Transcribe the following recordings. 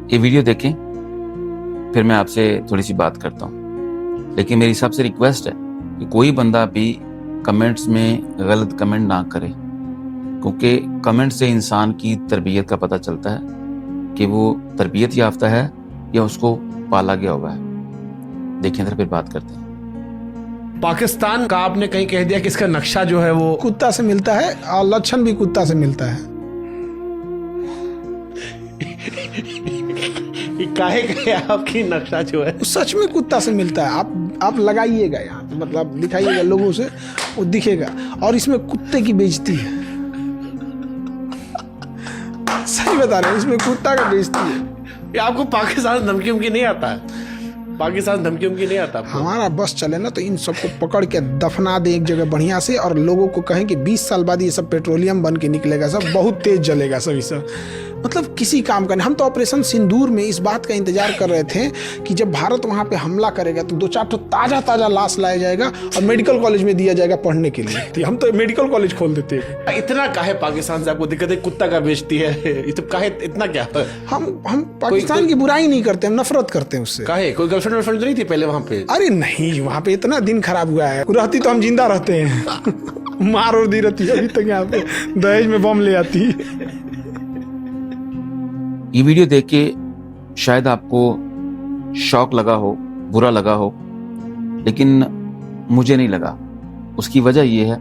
یہ ویڈیو دیکھیں، پھر میں آپ سے تھوڑی سی بات کرتا ہوں. لیکن میری سب سے ریکویسٹ ہے کہ کوئی بندہ بھی کمنٹس میں غلط کمنٹ نہ کرے، کیونکہ کمنٹ سے انسان کی تربیت کا پتہ چلتا ہے کہ وہ تربیت یافتہ ہے یا اس کو پالا گیا ہوا ہے. دیکھیں پھر بات کرتے ہیں. پاکستان کا آپ نے کہیں کہہ دیا کہ اس کا نقشہ جو ہے وہ کتا سے ملتا ہے اور لچھن بھی کتا سے ملتا ہے. کاہے کہ آپ کی نقشہ جو ہے سچ میں کتا سے ملتا ہے. آپ لگائیے گا یہاں، مطلب دکھائیے گا لوگوں سے، وہ دکھے گا. اور اس میں کتے کی بیچتی ہے، صحیح بتا رہے ہیں، اس میں کتا کا بیچتی ہے. یہ آپ کو پاکستان دھمکی ومکی نہیں آتا ہے؟ پاکستان دھمکی ومکی نہیں آتا؟ ہمارا بس چلے نا تو ان سب کو پکڑ کے دفنا دیں ایک جگہ بڑھیا سے، اور لوگوں کو کہیں کہ 20 سال بعد یہ سب پیٹرولیم بن کے نکلے گا، سب بہت تیز جلے گا سب. مطلب کسی کام کا نہیں. ہم تو آپریشن سندور میں اس بات کا انتظار کر رہے تھے کہ جب بھارت وہاں پہ حملہ کرے گا تو 2-4 تازہ لاش لایا جائے گا اور میڈیکل کالج میں دیا جائے گا پڑھنے کے لیے. ہم تو میڈیکل کالج کھول دیتے. اتنا کاہے پاکستان سے آپ کو دقت ہے؟ کتا کا بیچتی ہے، یہ تو کاہے اتنا کیا ہے؟ ہم پاکستان کی برائی نہیں کرتے، ہم نفرت کرتے ہیں اس سے. کاہے؟ کوئی گرل فرینڈ ورل فرینڈ تو نہیں تھی پہلے وہاں پہ؟ ارے نہیں، وہاں پہ اتنا دن خراب ہوا ہے، رہتی تو ہم زندہ رہتے ہیں. مار اور دی رہتی ہے ابھی تک یہاں پہ، دہیج میں بم لے آتی. یہ ویڈیو دیکھ کے شاید آپ کو شوق لگا ہو، برا لگا ہو، لیکن مجھے نہیں لگا. اس کی وجہ یہ ہے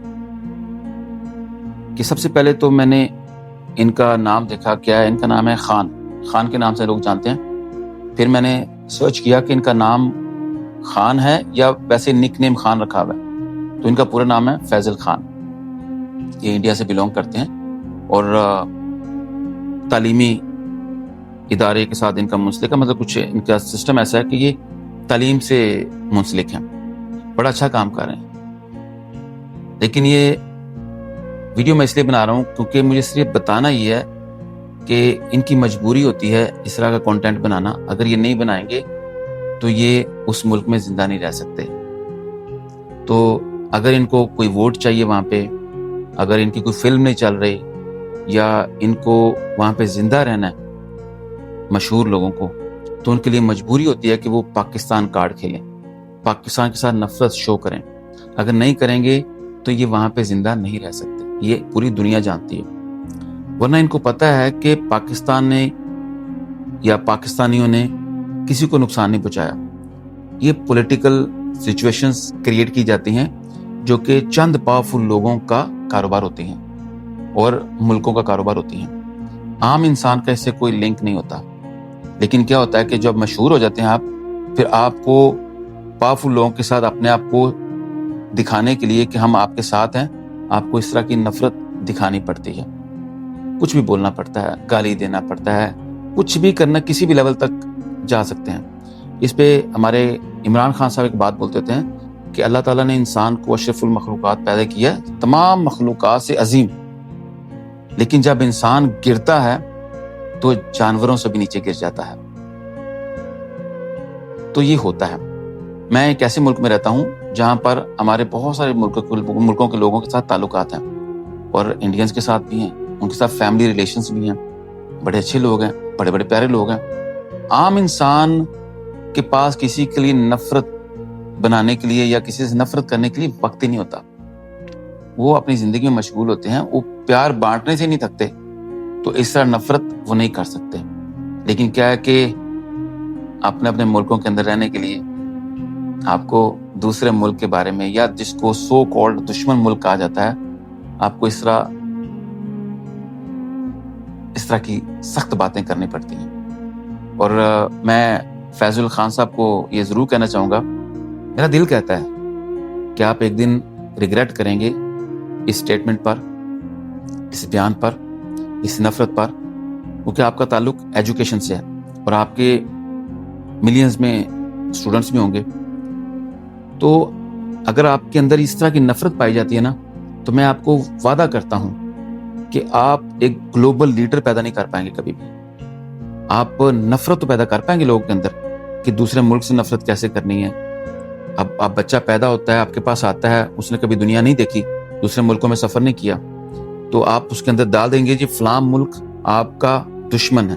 کہ سب سے پہلے تو میں نے ان کا نام دیکھا. کیا ہے؟ ان کا نام ہے خان کے نام سے لوگ جانتے ہیں. پھر میں نے سرچ کیا کہ ان کا نام خان ہے یا ویسے نک نیم خان رکھا ہوا ہے. تو ان کا پورا نام ہے فیضل خان. یہ انڈیا سے بلونگ کرتے ہیں اور تعلیمی ادارے کے ساتھ ان کا منسلک ہے. مطلب کچھ ان کا سسٹم ایسا ہے کہ یہ تعلیم سے منسلک ہیں، بڑا اچھا کام کر رہے ہیں. لیکن یہ ویڈیو میں اس لیے بنا رہا ہوں کیونکہ مجھے صرف بتانا یہ ہے کہ ان کی مجبوری ہوتی ہے اس طرح کا کنٹینٹ بنانا. اگر یہ نہیں بنائیں گے تو یہ اس ملک میں زندہ نہیں رہ سکتے. تو اگر ان کو کوئی ووٹ چاہیے وہاں پہ، اگر ان کی کوئی فلم نہیں چل رہی یا ان کو وہاں پہ زندہ رہنا ہے مشہور لوگوں کو، تو ان کے لیے مجبوری ہوتی ہے کہ وہ پاکستان کارڈ کھیلیں، پاکستان کے ساتھ نفرت شو کریں. اگر نہیں کریں گے تو یہ وہاں پہ زندہ نہیں رہ سکتے. یہ پوری دنیا جانتی ہے. ورنہ ان کو پتہ ہے کہ پاکستان نے یا پاکستانیوں نے کسی کو نقصان نہیں پہنچایا. یہ پولیٹیکل سچویشنز کریٹ کی جاتی ہیں جو کہ چند پاورفل لوگوں کا کاروبار ہوتی ہیں اور ملکوں کا کاروبار ہوتی ہیں. عام انسان کا اس سے کوئی لنک نہیں ہوتا. لیکن کیا ہوتا ہے کہ جب مشہور ہو جاتے ہیں آپ، پھر آپ کو پاورفل لوگوں کے ساتھ اپنے آپ کو دکھانے کے لیے کہ ہم آپ کے ساتھ ہیں، آپ کو اس طرح کی نفرت دکھانی پڑتی ہے. کچھ بھی بولنا پڑتا ہے، گالی دینا پڑتا ہے، کچھ بھی کرنا، کسی بھی لیول تک جا سکتے ہیں. اس پہ ہمارے عمران خان صاحب ایک بات بولتے ہیں کہ اللہ تعالیٰ نے انسان کو اشرف المخلوقات پیدا کیا ہے، تمام مخلوقات سے عظیم. لیکن جب انسان گرتا ہے تو جانوروں سے بھی نیچے گر جاتا ہے. تو یہ ہوتا ہے. میں ایک ایسے ملک میں رہتا ہوں جہاں پر ہمارے بہت سارے ملکوں کے لوگوں کے ساتھ تعلقات ہیں، اور انڈینز کے ساتھ بھی ہیں، ان کے ساتھ فیملی ریلیشنز بھی ہیں. بڑے اچھے لوگ ہیں، بڑے بڑے پیارے لوگ ہیں. عام انسان کے پاس کسی کے لیے نفرت بنانے کے لیے یا کسی سے نفرت کرنے کے لیے وقت ہی نہیں ہوتا. وہ اپنی زندگی میں مشغول ہوتے ہیں، وہ پیار بانٹنے سے نہیں تھکتے. تو اس طرح نفرت وہ نہیں کر سکتے. لیکن کیا ہے کہ اپنے اپنے ملکوں کے اندر رہنے کے لیے آپ کو دوسرے ملک کے بارے میں، یا جس کو سو کالڈ دشمن ملک کہا جاتا ہے، آپ کو اس طرح کی سخت باتیں کرنی پڑتی ہیں. اور میں فیضل خان صاحب کو یہ ضرور کہنا چاہوں گا، میرا دل کہتا ہے کہ آپ ایک دن ریگریٹ کریں گے اس سٹیٹمنٹ پر، اس بیان پر، اس نفرت پر، کیونکہ آپ کا تعلق ایجوکیشن سے ہے اور آپ کے ملینز میں اسٹوڈنٹس بھی ہوں گے. تو اگر آپ کے اندر اس طرح کی نفرت پائی جاتی ہے نا، تو میں آپ کو وعدہ کرتا ہوں کہ آپ ایک گلوبل لیڈر پیدا نہیں کر پائیں گے کبھی بھی. آپ نفرت تو پیدا کر پائیں گے لوگوں کے اندر کہ دوسرے ملک سے نفرت کیسے کرنی ہے. اب بچہ پیدا ہوتا ہے، آپ کے پاس آتا ہے، اس نے کبھی دنیا نہیں دیکھی، دوسرے ملکوں میں سفر نہیں کیا، تو آپ اس کے اندر ڈال دیں گے جی فلاں ملک آپ کا دشمن ہے.